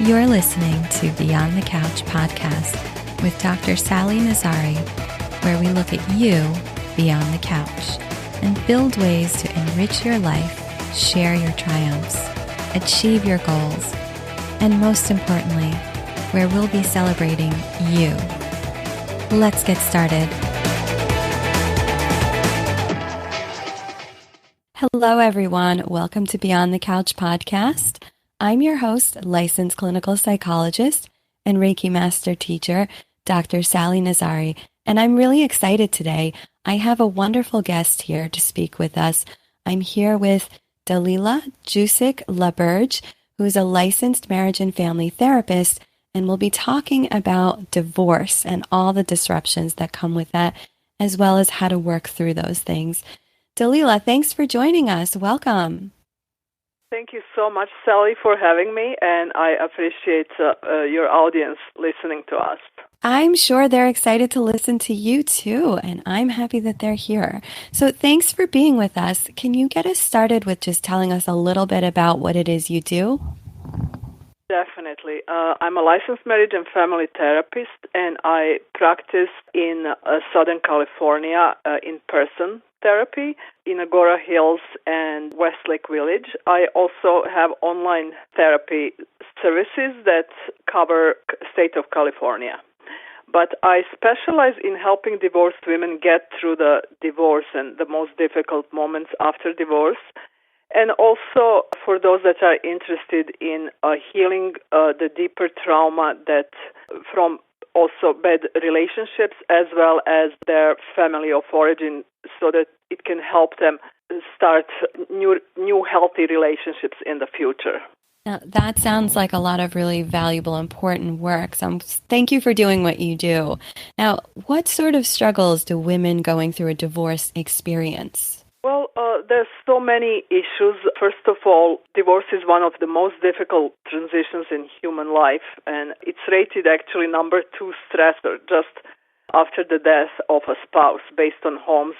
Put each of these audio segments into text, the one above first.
You're listening to Beyond the Couch podcast with Dr. Sally Nazari, where we look at you beyond the couch and build ways to enrich your life, share your triumphs, achieve your goals, and most importantly, where we'll be celebrating you. Let's get started. Hello, everyone. Welcome to Beyond the Couch podcast. I'm your host, licensed clinical psychologist and Reiki master teacher, Dr. Sally Nazari, and I'm really excited today. I have a wonderful guest here to speak with us. I'm here with Dalila Jusic-LaBerge, who is a licensed marriage and family therapist, and we'll be talking about divorce and all the disruptions that come with that, as well as how to work through those things. Dalila, thanks for joining us. Welcome. Thank you so much, Sally, for having me, and I appreciate your audience listening to us. I'm sure they're excited to listen to you too, and I'm happy that they're here. So thanks for being with us. Can you get us started with just telling us a little bit about what it is you do? Definitely. I'm a licensed marriage and family therapist, and I practice in Southern California in-person therapy in Agora Hills and Westlake Village. I also have online therapy services that cover state of California. But I specialize in helping divorced women get through the divorce and the most difficult moments after divorce. And also for those that are interested in healing the deeper trauma that from also bad relationships as well as their family of origin, so that it can help them start new healthy relationships in the future. Now, that sounds like a lot of really valuable, important work. So thank you for doing what you do. Now, what sort of struggles do women going through a divorce experience? Well, there's so many issues. First of all, divorce is one of the most difficult transitions in human life, and it's rated actually number 2 stressor just after the death of a spouse based on Holmes'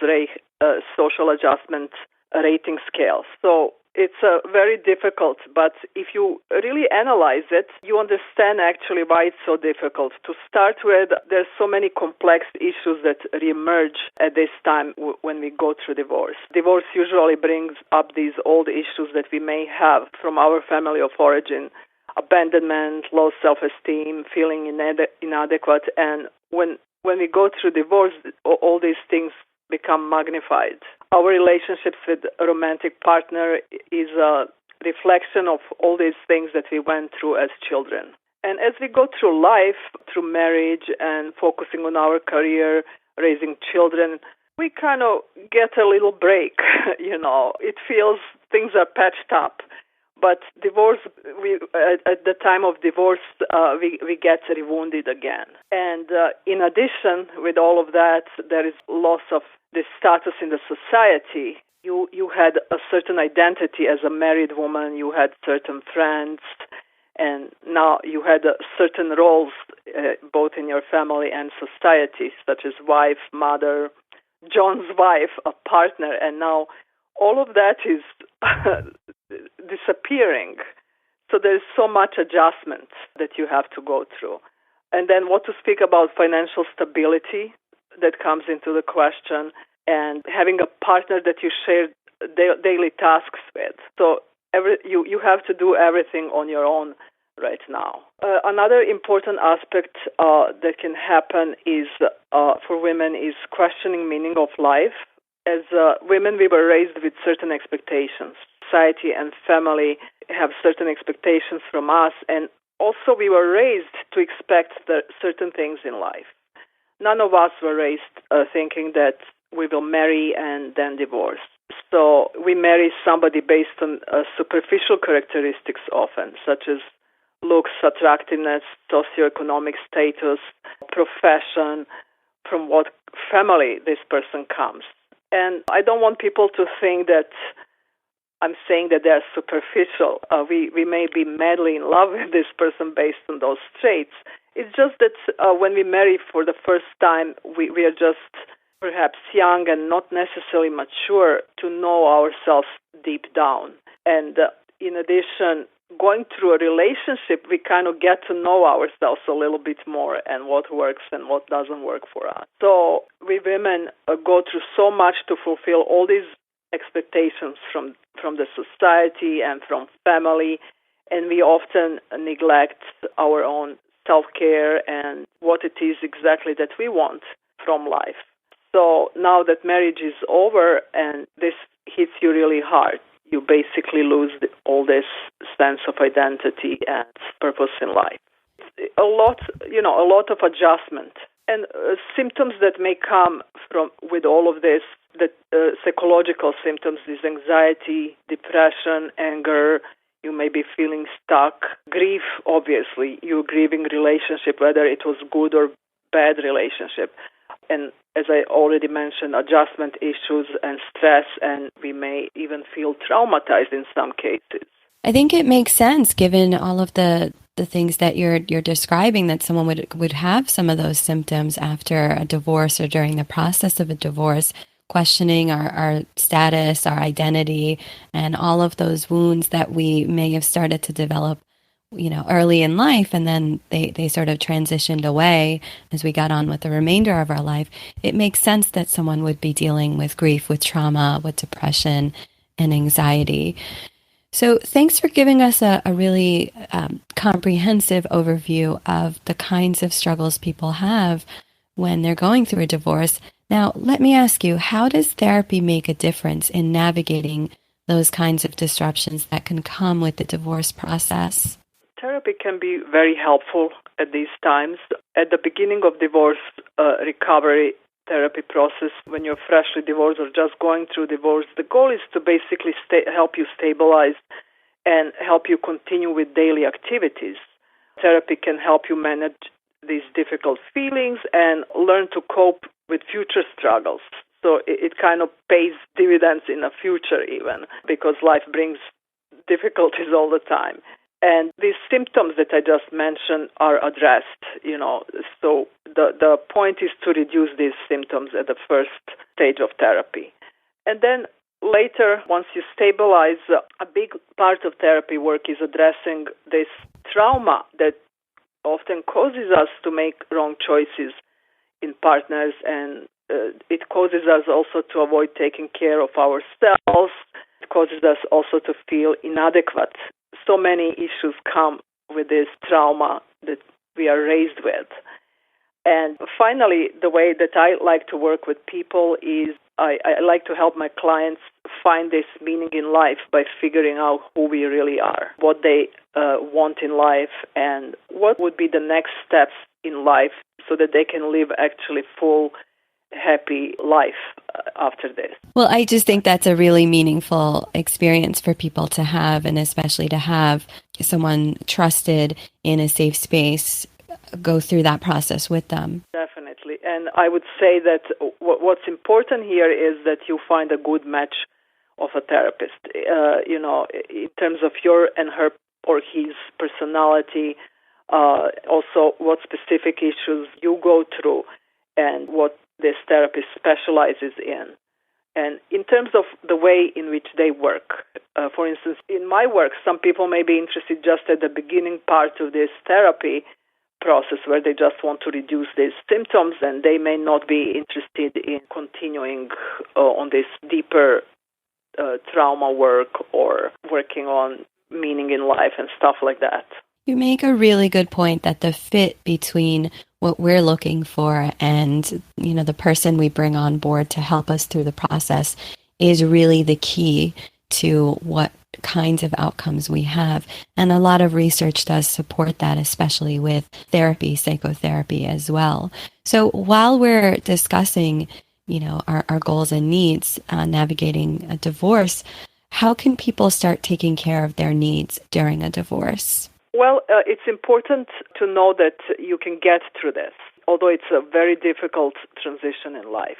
social adjustment rating scale. So it's very difficult, but if you really analyze it, you understand actually why it's so difficult. To start with, there's so many complex issues that reemerge at this time when we go through divorce. Divorce usually brings up these old issues that we may have from our family of origin: abandonment, low self-esteem, feeling inadequate, and when we go through divorce, all these things become magnified. Our relationships with a romantic partner is a reflection of all these things that we went through as children. And as we go through life, through marriage and focusing on our career, raising children, we kind of get a little break, It feels things are patched up. But divorce, at the time of divorce, we get rewounded again. And in addition, with all of that, there is loss of the status in the society. You had a certain identity as a married woman. You had certain friends, and now you had certain roles both in your family and society, such as wife, mother, John's wife, a partner, and now all of that is disappearing. So there's so much adjustment that you have to go through. And then what to speak about financial stability that comes into the question, and having a partner that you share daily tasks with. So you have to do everything on your own right now. Another important aspect that can happen is for women is questioning meaning of life. As women, we were raised with certain expectations. Society and family have certain expectations from us, and also we were raised to expect certain things in life. None of us were raised thinking that we will marry and then divorce. So we marry somebody based on superficial characteristics often, such as looks, attractiveness, socioeconomic status, profession, from what family this person comes. And I don't want people to think that I'm saying that they're superficial. We may be madly in love with this person based on those traits. It's just that when we marry for the first time, we are just perhaps young and not necessarily mature to know ourselves deep down. And in addition, going through a relationship, we kind of get to know ourselves a little bit more and what works and what doesn't work for us. So we women go through so much to fulfill all these expectations from the society and from family, and we often neglect our own self-care and what it is exactly that we want from life. So now that marriage is over and this hits you really hard, you basically lose all this sense of identity and purpose in life. A lot of adjustment and symptoms that may come with all of this. The psychological symptoms is anxiety, depression, anger. You may be feeling stuck. Grief, obviously. You're grieving relationship, whether it was good or bad relationship. And as I already mentioned, adjustment issues and stress, and we may even feel traumatized in some cases. I think it makes sense, given all of the things that you're describing, that someone would have some of those symptoms after a divorce or during the process of a divorce, questioning our status, our identity, and all of those wounds that we may have started to develop, early in life, and then they sort of transitioned away as we got on with the remainder of our life. It makes sense that someone would be dealing with grief, with trauma, with depression and anxiety. So thanks for giving us a really comprehensive overview of the kinds of struggles people have when they're going through a divorce. Now, let me ask you, how does therapy make a difference in navigating those kinds of disruptions that can come with the divorce process? Therapy can be very helpful at these times. At the beginning of divorce recovery therapy process, when you're freshly divorced or just going through divorce, the goal is to basically help you stabilize and help you continue with daily activities. Therapy can help you manage these difficult feelings and learn to cope with future struggles. So it kind of pays dividends in the future even, because life brings difficulties all the time. And these symptoms that I just mentioned are addressed, So the point is to reduce these symptoms at the first stage of therapy. And then later, once you stabilize, a big part of therapy work is addressing this trauma that often causes us to make wrong choices in partners, and it causes us also to avoid taking care of ourselves. It causes us also to feel inadequate. So many issues come with this trauma that we are raised with. And finally, the way that I like to work with people is I like to help my clients find this meaning in life by figuring out who we really are, what they want in life, and what would be the next steps in life so that they can live actually full, happy life after this. Well, I just think that's a really meaningful experience for people to have, and especially to have someone trusted in a safe space go through that process with them. Definitely. And I would say that what's important here is that you find a good match of a therapist, in terms of your and her or his personality, also what specific issues you go through and what this therapist specializes in. And in terms of the way in which they work, for instance, in my work, some people may be interested just at the beginning part of this therapy process where they just want to reduce these symptoms, and they may not be interested in continuing on this deeper trauma work or working on meaning in life and stuff like that. You make a really good point that the fit between what we're looking for and, the person we bring on board to help us through the process is really the key to what kinds of outcomes we have. And a lot of research does support that, especially with therapy, psychotherapy as well. So while we're discussing, our goals and needs, navigating a divorce, how can people start taking care of their needs during a divorce? Well, it's important to know that you can get through this, although it's a very difficult transition in life.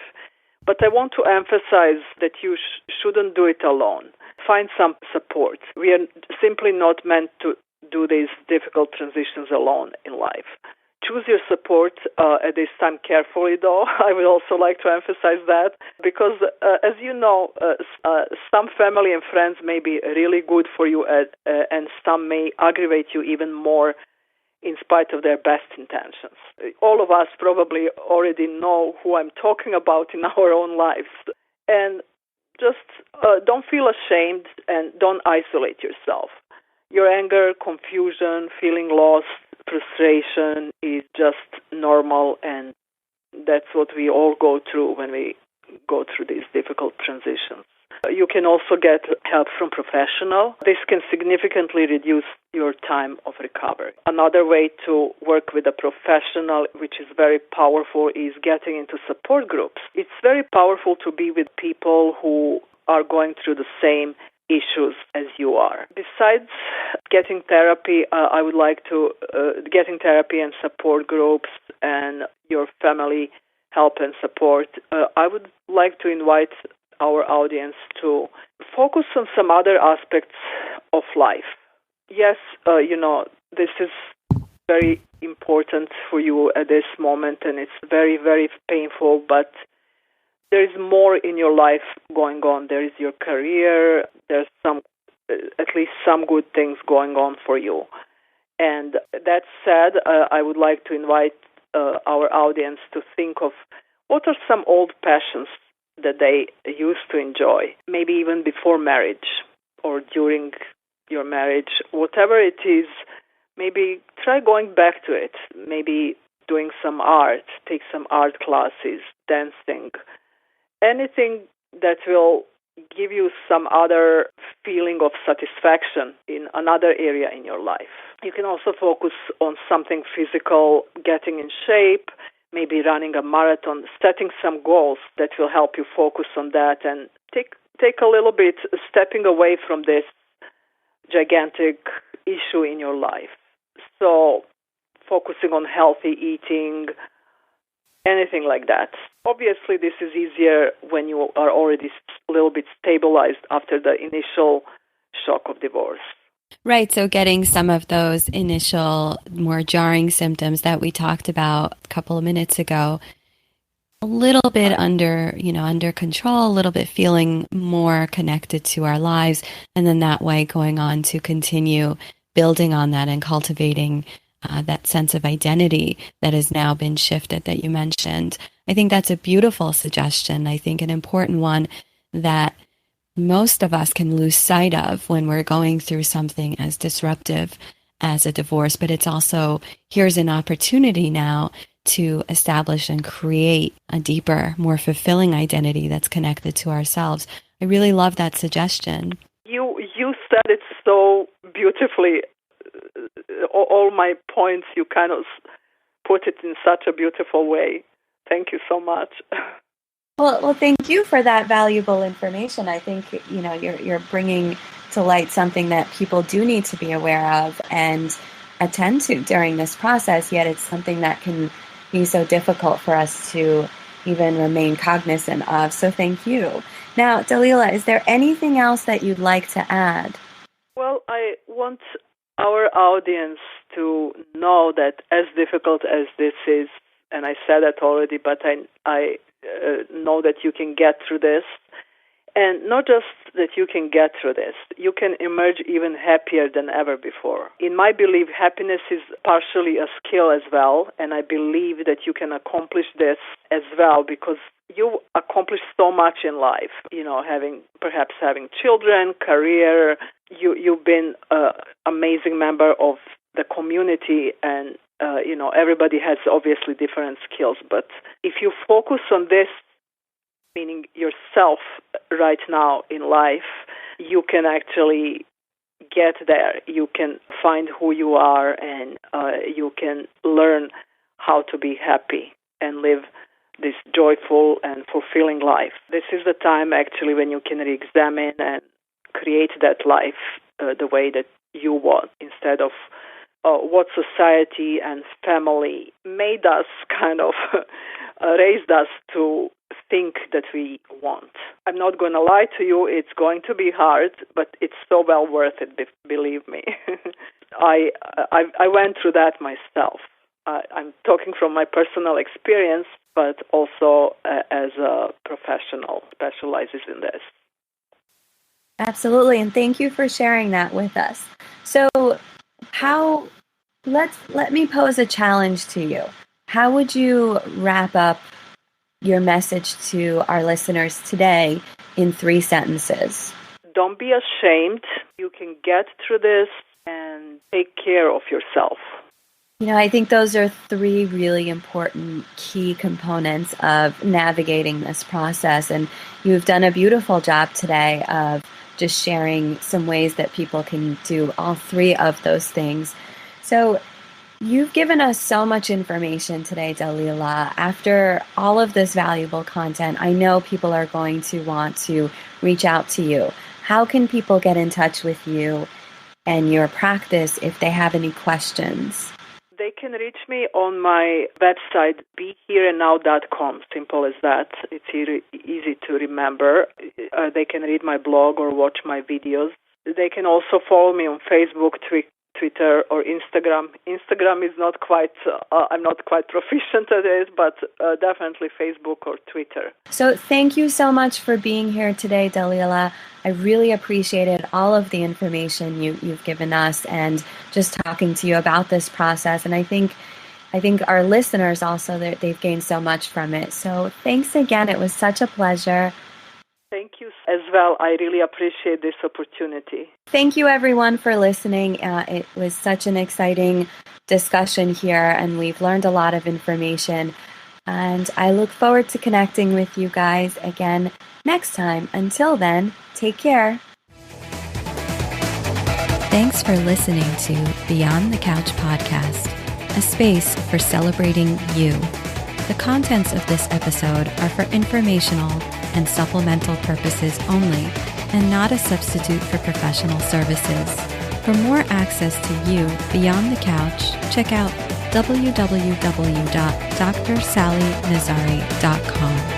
But I want to emphasize that you shouldn't do it alone. Find some support. We are simply not meant to do these difficult transitions alone in life. Choose your support at this time carefully, though. I would also like to emphasize that because, as you know, some family and friends may be really good for you, and some may aggravate you even more in spite of their best intentions. All of us probably already know who I'm talking about in our own lives. And just don't feel ashamed and don't isolate yourself. Your anger, confusion, feeling lost, frustration is just normal, and that's what we all go through when we go through these difficult transitions. You can also get help from professional. This can significantly reduce your time of recovery. Another way to work with a professional, which is very powerful, is getting into support groups. It's very powerful to be with people who are going through the same issues as you are. Besides getting therapy, I would like to getting therapy and support groups and your family help and support. I would like to invite our audience to focus on some other aspects of life. Yes, this is very important for you at this moment, and it's very, very painful, but there is more in your life going on. There is your career. There's at least some good things going on for you. And that said, I would like to invite our audience to think of what are some old passions that they used to enjoy, maybe even before marriage or during your marriage, whatever it is. Maybe try going back to it, maybe doing some art, take some art classes, dancing, anything that will give you some other feeling of satisfaction in another area in your life. You can also focus on something physical, getting in shape, maybe running a marathon, setting some goals that will help you focus on that, and take a little bit stepping away from this gigantic issue in your life. So focusing on healthy eating, anything like that. Obviously, this is easier when you are already a little bit stabilized after the initial shock of divorce. Right. So getting some of those initial more jarring symptoms that we talked about a couple of minutes ago, a little bit under control, a little bit feeling more connected to our lives. And then that way going on to continue building on that and cultivating that sense of identity that has now been shifted that you mentioned. I think that's a beautiful suggestion. I think an important one that most of us can lose sight of when we're going through something as disruptive as a divorce, but it's also, here's an opportunity now to establish and create a deeper, more fulfilling identity that's connected to ourselves. I really love that suggestion. You said it so beautifully. All my points, you kind of put it in such a beautiful way. Thank you so much. Well, thank you for that valuable information. I think, you're bringing to light something that people do need to be aware of and attend to during this process, yet it's something that can be so difficult for us to even remain cognizant of. So thank you. Now, Dalila, is there anything else that you'd like to add? Well, I want our audience to know that as difficult as this is, and I said that already, but I know that you can get through this. And not just that you can get through this, you can emerge even happier than ever before. In my belief, happiness is partially a skill as well, and I believe that you can accomplish this as well because you accomplish so much in life. Perhaps having children, career. You've been an amazing member of the community, and everybody has obviously different skills. But if you focus on this, meaning yourself right now in life, you can actually get there. You can find who you are, and you can learn how to be happy and live this joyful and fulfilling life. This is the time actually when you can re-examine and create that life the way that you want, instead of what society and family made us kind of raised us to think that we want. I'm not going to lie to you, it's going to be hard, but it's so well worth it, believe me. I went through that myself. I'm talking from my personal experience, but also as a professional specializes in this. Absolutely, and thank you for sharing that with us. So, let me pose a challenge to you. How would you wrap up your message to our listeners today in 3 sentences? Don't be ashamed. You can get through this and take care of yourself. I think those are 3 really important key components of navigating this process. And you've done a beautiful job today of just sharing some ways that people can do all 3 of those things. So you've given us so much information today, Dalila. After all of this valuable content, I know people are going to want to reach out to you. How can people get in touch with you and your practice if they have any questions? They can reach me on my website, behereandnow.com. Simple as that. It's easy to remember. They can read my blog or watch my videos. They can also follow me on Facebook, Twitter, or Instagram. Instagram is not quite, I'm not quite proficient at it, but definitely Facebook or Twitter. So thank you so much for being here today, Dalila. I really appreciated all of the information you've given us and just talking to you about this process. And I think our listeners also, they've gained so much from it. So thanks again. It was such a pleasure. Thank you as well. I really appreciate this opportunity. Thank you, everyone, for listening. It was such an exciting discussion here, and we've learned a lot of information. And I look forward to connecting with you guys again next time. Until then, take care. Thanks for listening to Beyond the Couch podcast, a space for celebrating you. The contents of this episode are for informational and supplemental purposes only, and not a substitute for professional services. For more access to you beyond the couch, check out www.drsallinazari.com.